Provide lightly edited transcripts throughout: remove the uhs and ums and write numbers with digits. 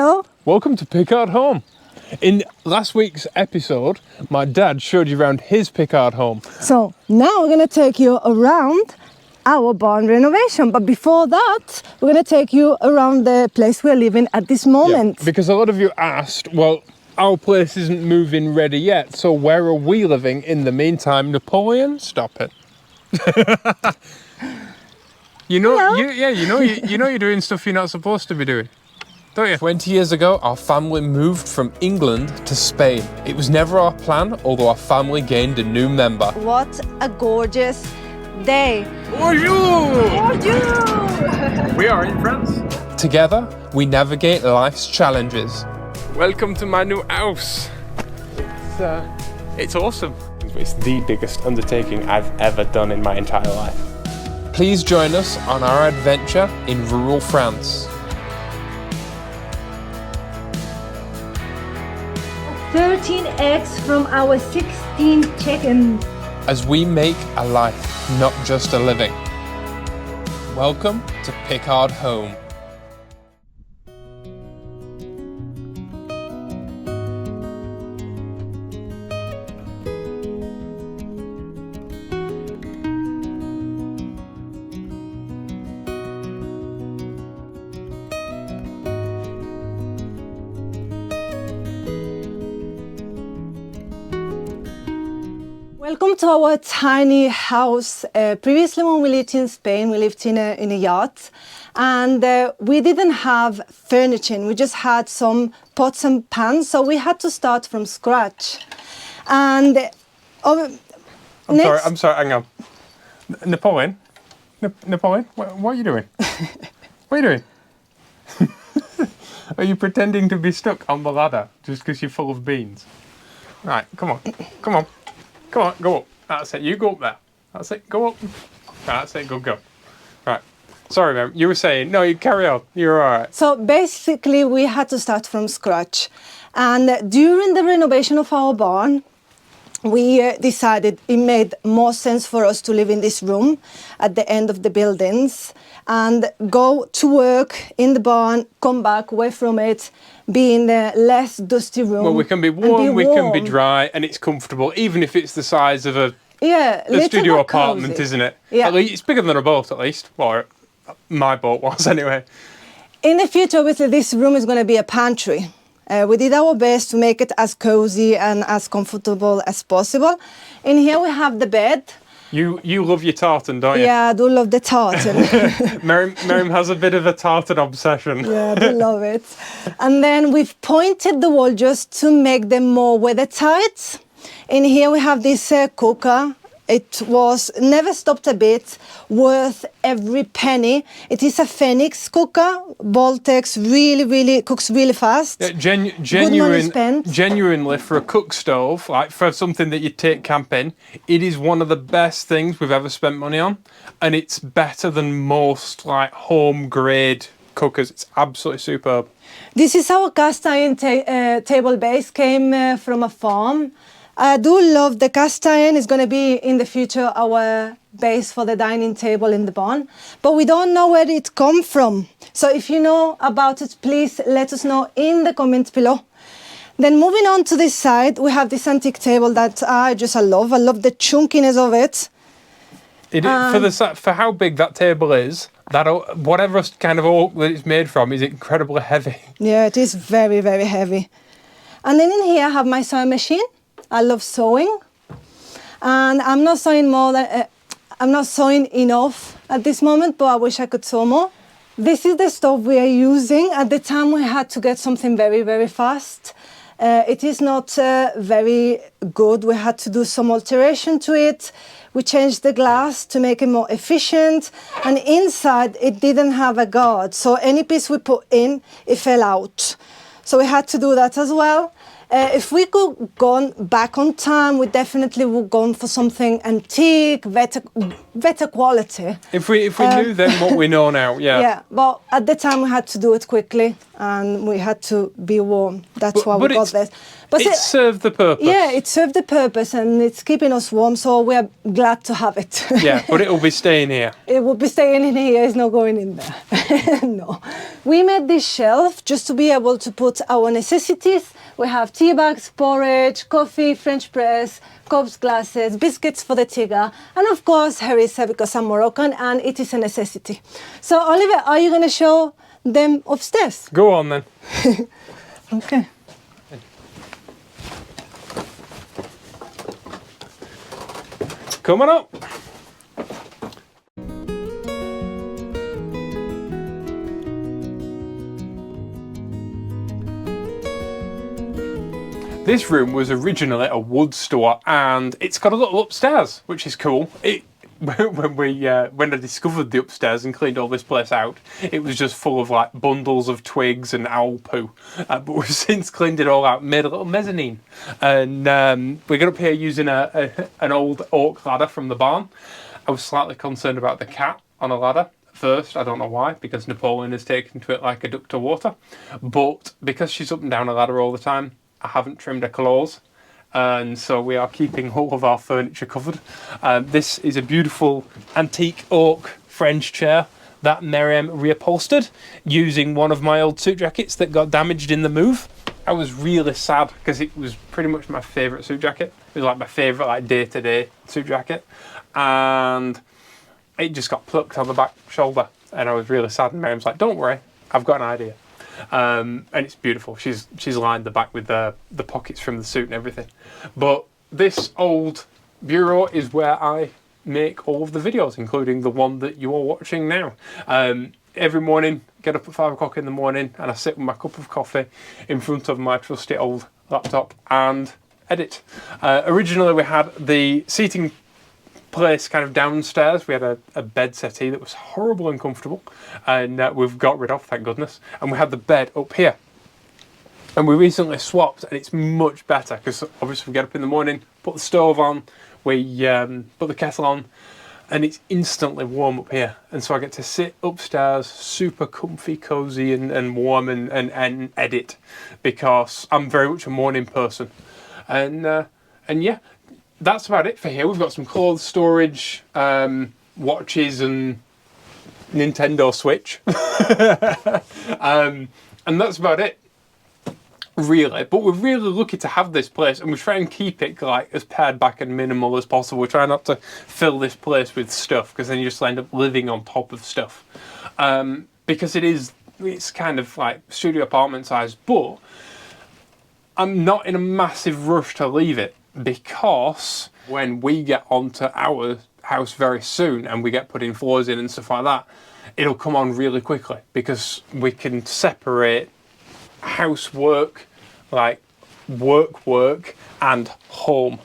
Hello. Welcome to Picard Home. In last week's episode, my dad showed you around his Picard home. So now we're going to take you around our barn renovation. But before that, we're going to take you around the place we're living at this moment. Yeah, because a lot of you asked, well, our place isn't moving ready yet, so where are we living in the meantime? Napoleon, stop it. you know you're doing stuff you're not supposed to be doing. Don't you? 20 years ago, our family moved from England to Spain. It was never our plan, although our family gained a new member. What a gorgeous day. Bonjour! Bonjour! We are in France. Together, we navigate life's challenges. Welcome to my new house. It's awesome. It's the biggest undertaking I've ever done in my entire life. Please join us on our adventure in rural France. 13 eggs from our 16 chickens. As we make a life, not just a living. Welcome to Picard Home. Welcome to our tiny house. Previously, when we lived in Spain, we lived in a yacht, and we didn't have furniture. We just had some pots and pans, so we had to start from scratch. And I'm sorry, hang on. Napoleon, Napoleon, what are you doing? What are you doing? Are you pretending to be stuck on the ladder just because you're full of beans? Right, come on. Come on, go up. That's it. You go up there. That's it. Go up. That's it. Go. Right. Sorry, ma'am. You were saying, no, you carry on. You're all right. So basically, we had to start from scratch. And during the renovation of our barn, we decided it made more sense for us to live in this room at the end of the buildings and go to work in the barn, come back away from it, be in a less dusty room. Well, we can be warm, we can be dry, and it's comfortable, even if it's the size of a studio apartment, isn't it? Yeah. At least, it's bigger than a boat, at least. Well, my boat was, anyway. In the future, obviously, this room is going to be a pantry. We did our best to make it as cozy and as comfortable as possible. In here, we have the bed. You love your tartan, don't you? Yeah, I do love the tartan. Meryem has a bit of a tartan obsession. Yeah, I do love it. And then we've pointed the wall just to make them more weathertight. In here we have this cooker. It was never stopped a bit, worth every penny. It is a Phoenix cooker. Voltex really cooks really fast. Yeah, genuinely for a cook stove, like for something that you take camping, it is one of the best things we've ever spent money on, and it's better than most like home grade cookers. It's absolutely superb. This is our cast iron table base. Came from a farm. I do love the cast iron. It's going to be in the future our base for the dining table in the barn, but we don't know where it come from. So if you know about it, please let us know in the comments below. Then moving on to this side, we have this antique table that I love. I love the chunkiness of it. For how big that table is, that whatever kind of oak that it's made from is incredibly heavy. Yeah, it is very heavy. And then in here I have my sewing machine. I love sewing, and I'm not sewing enough at this moment, but I wish I could sew more. This is the stove we are using. At the time we had to get something very fast. It is not very good. We had to do some alteration to it. We changed the glass to make it more efficient, and inside it didn't have a guard, so any piece we put in, it fell out. So we had to do that as well. If we could gone back on time, we definitely would gone for something antique, better quality. If we knew then what we know now, yeah. Yeah, but at the time we had to do it quickly and we had to be warm. That's why we got this. But it served the purpose. Yeah, it served the purpose and it's keeping us warm, so we're glad to have it. Yeah, but it'll be staying here. It will be staying in here, it's not going in there. No. We made this shelf just to be able to put our necessities. We have tea bags, porridge, coffee, French press, cups, glasses, biscuits for the tiga, and of course harissa because I'm Moroccan and it is a necessity. So Oliver, are you going to show them upstairs? Go on then. Okay. Come on up. This room was originally a wood store and it's got a little upstairs, which is cool. When I discovered the upstairs and cleaned all this place out, it was just full of like bundles of twigs and owl poo. But we've since cleaned it all out, made a little mezzanine. And we got up here using an old oak ladder from the barn. I was slightly concerned about the cat on a ladder first. I don't know why, because Napoleon has taken to it like a duck to water. But because she's up and down a ladder all the time, I haven't trimmed her claws. And so we are keeping all of our furniture covered. This is a beautiful antique oak French chair that Meryem reupholstered using one of my old suit jackets that got damaged in the move. I was really sad because it was pretty much my favourite suit jacket. It was like my favourite like day-to-day suit jacket. And it just got plucked on the back shoulder. And I was really sad and Meryem's like, don't worry, I've got an idea. And it's beautiful. She's lined the back with the pockets from the suit and everything. But this old bureau is where I make all of the videos, including the one that you are watching now. Every morning, get up at 5 o'clock in the morning and I sit with my cup of coffee in front of my trusty old laptop and edit. Originally we had the seating place kind of downstairs. We had a bed settee that was horrible and uncomfortable and we've got rid of, thank goodness, and we had the bed up here and we recently swapped and it's much better because obviously we get up in the morning, put the stove on, we put the kettle on and it's instantly warm up here, and so I get to sit upstairs super comfy, cozy and warm and edit because I'm very much a morning person. And yeah, that's about it for here. We've got some clothes storage, watches and Nintendo Switch. And that's about it, really. But we're really lucky to have this place and we try and keep it like as pared back and minimal as possible. We try not to fill this place with stuff because then you just end up living on top of stuff. Because it's kind of like studio apartment size, but I'm not in a massive rush to leave it. Because when we get onto our house very soon and we get putting floors in and stuff like that, it'll come on really quickly because we can separate housework, like work and home.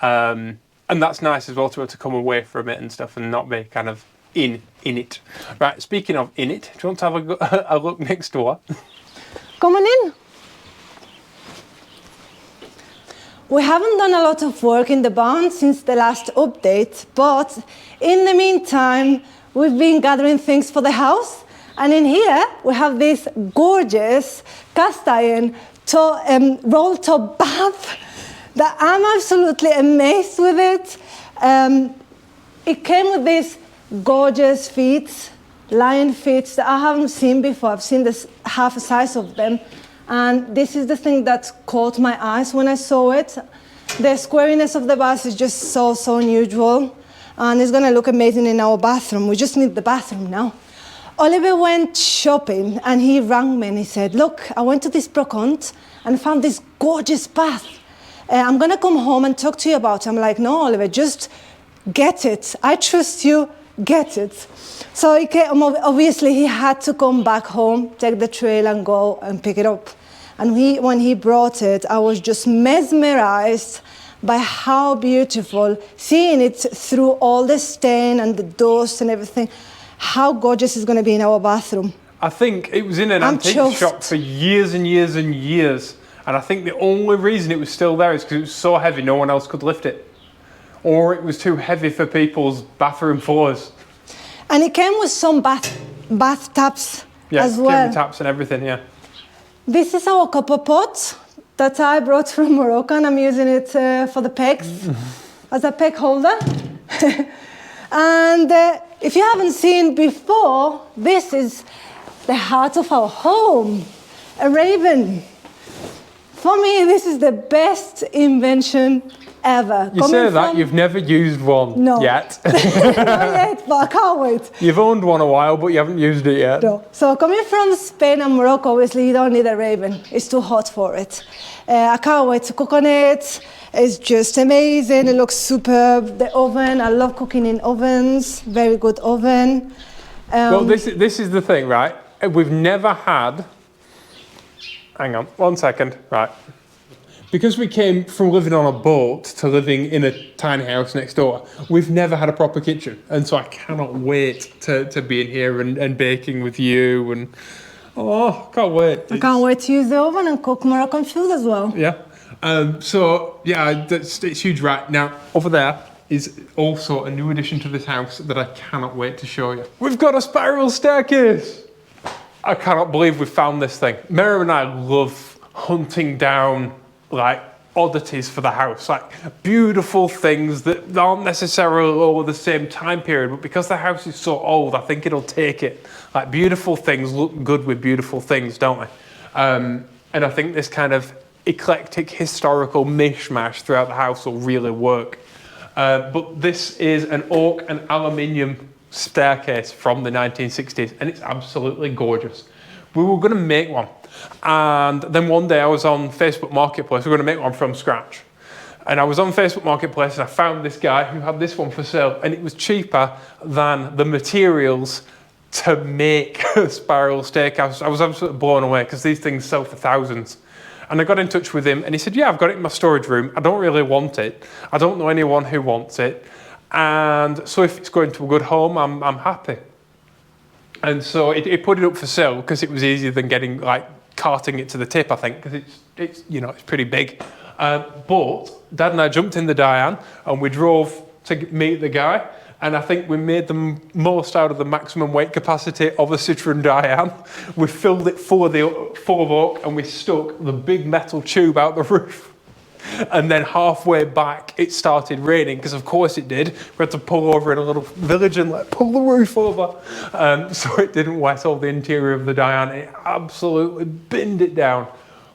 And that's nice as well to be able to come away from it and stuff and not be kind of in it. Right, speaking of in it, do you want to have a look next door? Come on in. We haven't done a lot of work in the barn since the last update, but in the meantime, we've been gathering things for the house. And in here, we have this gorgeous cast iron roll top bath that I'm absolutely amazed with it. It came with these gorgeous feet, lion feet that I haven't seen before. I've seen this half the size of them. And this is the thing that caught my eyes when I saw it. The squariness of the bath is just so unusual. And it's going to look amazing in our bathroom. We just need the bathroom now. Oliver went shopping and he rang me and he said, look, I went to this brocante and found this gorgeous bath. I'm going to come home and talk to you about it. I'm like, no, Oliver, just get it. I trust you, get it. So obviously he had to come back home, take the trail and go and pick it up. And when he brought it, I was just mesmerized by how beautiful, seeing it through all the stain and the dust and everything, how gorgeous it's going to be in our bathroom. I think it was in an antique shop for years and years and years. And I think the only reason it was still there is because it was so heavy no one else could lift it. Or it was too heavy for people's bathroom floors. And it came with some bath taps as well. Yeah, taps and everything, yeah. This is our copper pot that I brought from Morocco, and I'm using it for the pegs as a peg holder. And if you haven't seen before, this is the heart of our home, a raven. For me, this is the best invention ever. You say that, you've never used one yet. Not yet, but I can't wait. You've owned one a while, but you haven't used it yet. No. So coming from Spain and Morocco, obviously you don't need a raven. It's too hot for it. I can't wait to cook on it. It's just amazing. It looks superb. The oven, I love cooking in ovens. Very good oven. Well, this is the thing, right? We've never had... Hang on, 1 second. Right. Because we came from living on a boat to living in a tiny house next door, we've never had a proper kitchen. And so I cannot wait to be in here and baking with you. And oh, can't wait. I can't wait to use the oven and cook Moroccan food as well. Yeah. So, yeah, it's huge. Right. Now, over there is also a new addition to this house that I cannot wait to show you. We've got a spiral staircase. I cannot believe we found this thing. Meryem and I love hunting down like oddities for the house, like beautiful things that aren't necessarily over the same time period, but because the house is so old, I think it'll take it. Like beautiful things look good with beautiful things, don't they? And I think this kind of eclectic historical mishmash throughout the house will really work. But this is an oak and aluminium staircase from the 1960s, and it's absolutely gorgeous. We were going to make one, and then one day I was on Facebook Marketplace. We were going to make one from scratch, and I was on Facebook Marketplace and I found this guy who had this one for sale, and it was cheaper than the materials to make a spiral staircase. I was absolutely blown away because these things sell for thousands. And I got in touch with him and he said, yeah, I've got it in my storage room. I don't really want it. I don't know anyone who wants it. And so if it's going to a good home, I'm happy. And so he put it up for sale because it was easier than getting like carting it to the tip, I think, because it's you know, it's pretty big. But Dad and I jumped in the Diane and we drove to meet the guy. And I think we made the most out of the maximum weight capacity of a Citroen Diane. We filled it full of oak and we stuck the big metal tube out the roof. And then halfway back, it started raining, because of course it did. We had to pull over in a little village and like pull the roof over. So it didn't wet all the interior of the Diane. It absolutely binned it down.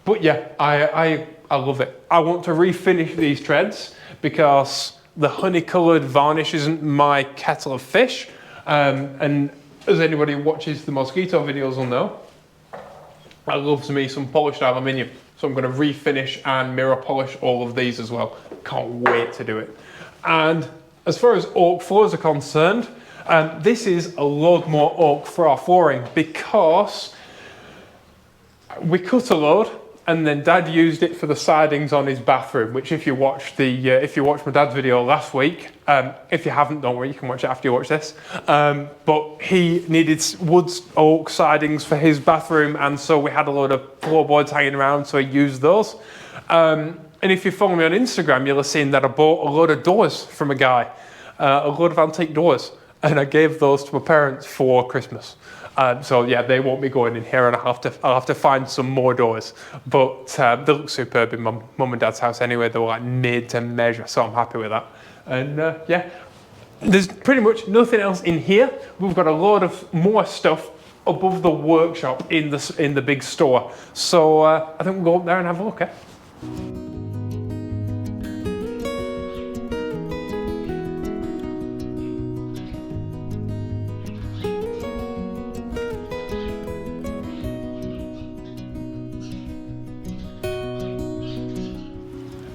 But yeah, I love it. I want to refinish these treads because the honey-coloured varnish isn't my kettle of fish. And as anybody who watches the mosquito videos will know, I love me some polished aluminium. So I'm going to refinish and mirror polish all of these as well. Can't wait to do it. And as far as oak floors are concerned, this is a load more oak for our flooring because we cut a load and then Dad used it for the sidings on his bathroom, which if you watched my dad's video last week, if you haven't, don't worry, you can watch it after you watch this. But he needed wood oak sidings for his bathroom, and so we had a load of floorboards hanging around, so he used those. And if you follow me on Instagram, you'll have seen that I bought a load of doors from a guy, a load of antique doors, and I gave those to my parents for Christmas. So yeah, they won't be going in here, and I'll have to find some more doors. But they look superb in my mum and dad's house anyway. They were like made to measure, so I'm happy with that. And yeah, there's pretty much nothing else in here. We've got a load of more stuff above the workshop in the big store. So I think we'll go up there and have a look. Eh?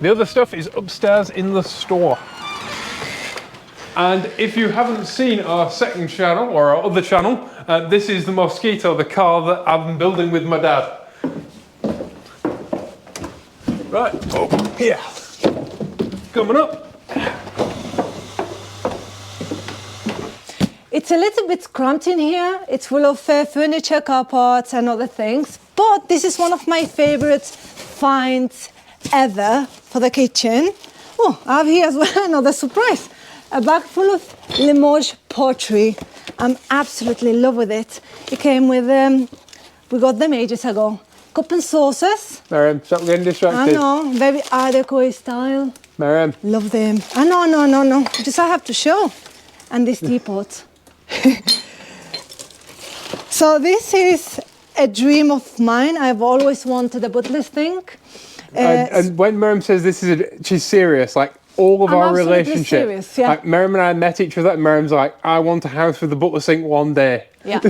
The other stuff is upstairs in the store. And if you haven't seen our second channel, or our other channel, this is the Mosquito, the car that I've been building with my dad. Right, over here. Coming up. It's a little bit cramped in here. It's full of furniture, car parts and other things. But this is one of my favorite finds ever for the kitchen. Oh, I have here as well another surprise. A bag full of Limoges pottery. I'm absolutely in love with it. It came with, we got them ages ago. Cup and saucers. Meryem, stop getting distracted. I know, very Art Deco style. Meryem. Love them. I know, no. Just I have to show. And this teapot. So this is a dream of mine. I've always wanted a butler's sink. And when Meryem says this is, she's serious. Like all of our relationship. Serious, yeah. Like Meryem and I met each other, and Merriam's like, I want a house with a butler sink one day. Yeah.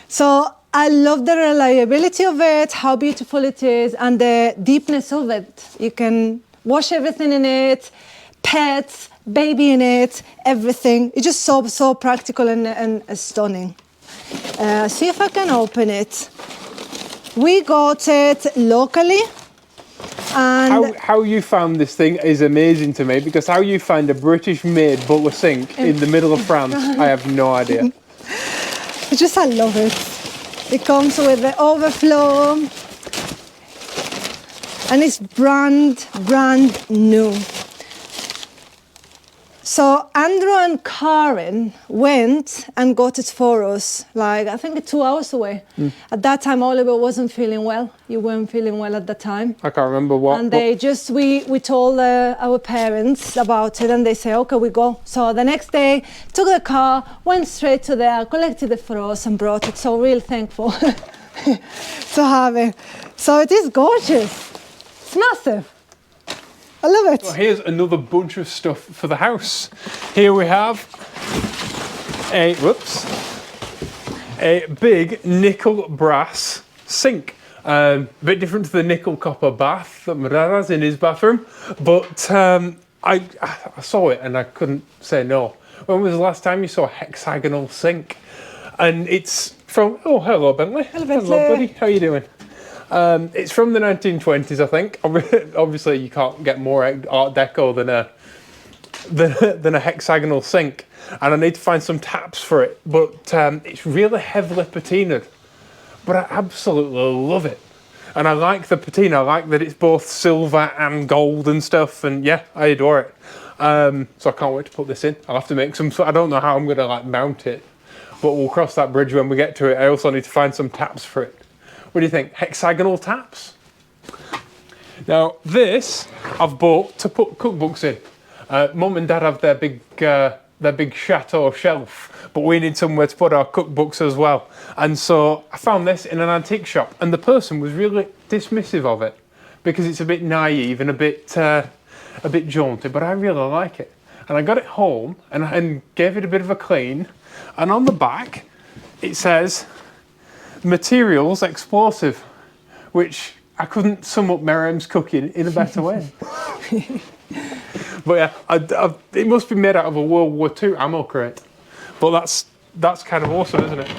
So I love the reliability of it, how beautiful it is, and the deepness of it. You can wash everything in it, pets, baby in it, everything. It's just so practical and stunning. See if I can open it. We got it locally. And how you found this thing is amazing to me, because how you find a British-made butler sink in the middle of France, I have no idea. I love it. It comes with the overflow, and it's brand new. So Andrew and Karen went and got it for us, like I think 2 hours away. At that time, Oliver wasn't feeling well. You weren't feeling well at the time. I can't remember what. And they just, we told our parents about it, and they say, okay, we go. So the next day, took the car, went straight to there, collected it for us and brought it. So real thankful to have it. So it is gorgeous. It's massive. I love it. Well, here's another bunch of stuff for the house. Here we have a big nickel brass sink. A bit different to the nickel copper bath that my dad has in his bathroom, but I saw it and I couldn't say no. When was the last time you saw a hexagonal sink? And it's from, oh, hello Bentley. Hello Bentley. Hello buddy, how you doing? It's from the 1920s, I think. Obviously, you can't get more Art Deco than a hexagonal sink, and I need to find some taps for it. But it's really heavily patinaed, but I absolutely love it, and I like the patina. I like that it's both silver and gold and stuff, and yeah, I adore it. So I can't wait to put this in. I'll have to make some. I don't know how I'm gonna like mount it, but we'll cross that bridge when we get to it. I also need to find some taps for it. What do you think? Hexagonal taps? Now this I've bought to put cookbooks in. Mum and Dad have their big chateau shelf, but we need somewhere to put our cookbooks as well. And so I found this in an antique shop, and the person was really dismissive of it because it's a bit naive and a bit jaunty, but I really like it. And I got it home and gave it a bit of a clean, and on the back it says materials explosive, which I couldn't sum up Meryem's cooking in a better way. But yeah, it must be made out of a World War II ammo crate. But that's kind of awesome, isn't it?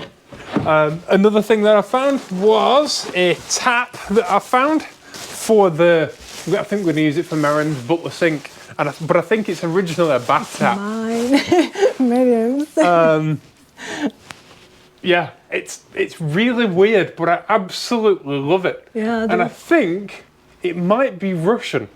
Another thing that I found was a tap that I found for I think we're going to use it for Meryem's butler sink. But I think it's originally a bath tap. Mine, Meryem's. Yeah, it's really weird, but I absolutely love it. Yeah, and I think it might be Russian.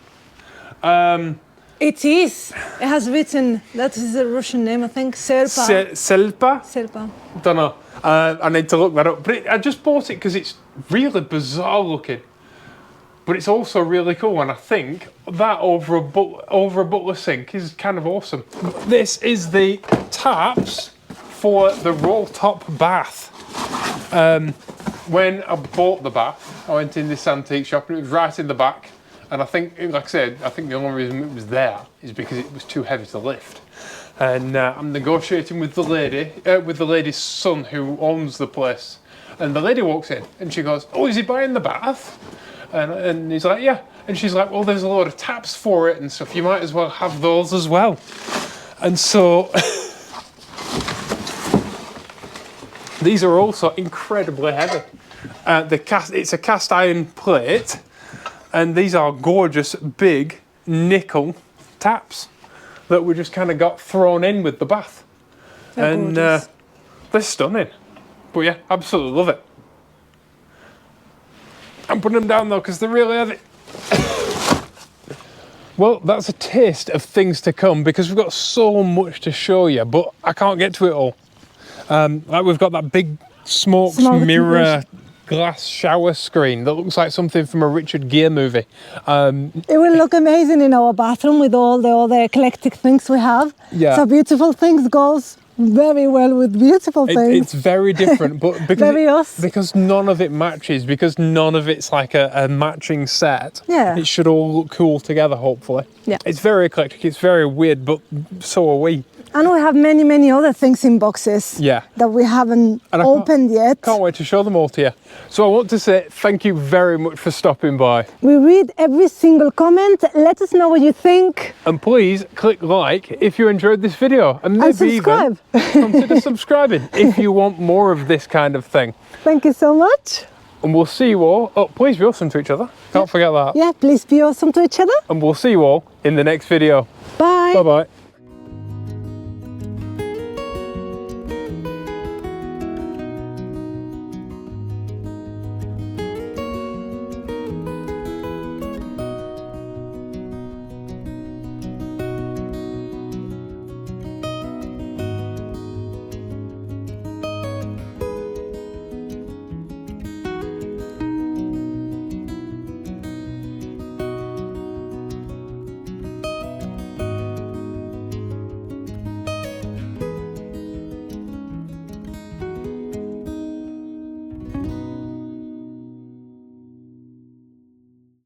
It is. It has written, that is a Russian name, I think, Serpa. Selpa? Don't know. I need to look that up. But I just bought it because it's really bizarre looking. But it's also really cool, and I think that over a butler sink is kind of awesome. This is the taps for the roll top bath. When I bought the bath, I went in this antique shop and it was right in the back. And I think, like I said, I think the only reason it was there is because it was too heavy to lift. And I'm negotiating with the lady's son who owns the place. And the lady walks in and she goes, "Oh, is he buying the bath?" And he's like, "Yeah." And she's like, "Well, there's a load of taps for it and stuff. You might as well have those as well." And so these are also incredibly heavy. It's a cast iron plate, and these are gorgeous big nickel taps that we just kind of got thrown in with the bath. And they're stunning. But yeah, absolutely love it. I'm putting them down though because they're really heavy. Well, that's a taste of things to come because we've got so much to show you, but I can't get to it all. Like we've got that big smoked mirror glass shower screen that looks like something from a Richard Gere movie. It will look amazing in our bathroom with all the eclectic things we have. Yeah. So beautiful things goes very well with beautiful things. It's very different, but because none of it matches, because none of it's like a matching set, it should all look cool together, hopefully. Yeah. It's very eclectic, it's very weird, but so are we. And we have many, many other things in boxes that we haven't opened yet. Can't wait to show them all to you. So I want to say thank you very much for stopping by. We read every single comment. Let us know what you think. And please click like if you enjoyed this video. And maybe subscribe. Even consider subscribing if you want more of this kind of thing. Thank you so much. And we'll see you all. Oh, please be awesome to each other. Can't forget that. Yeah, please be awesome to each other. And we'll see you all in the next video. Bye. Bye-bye.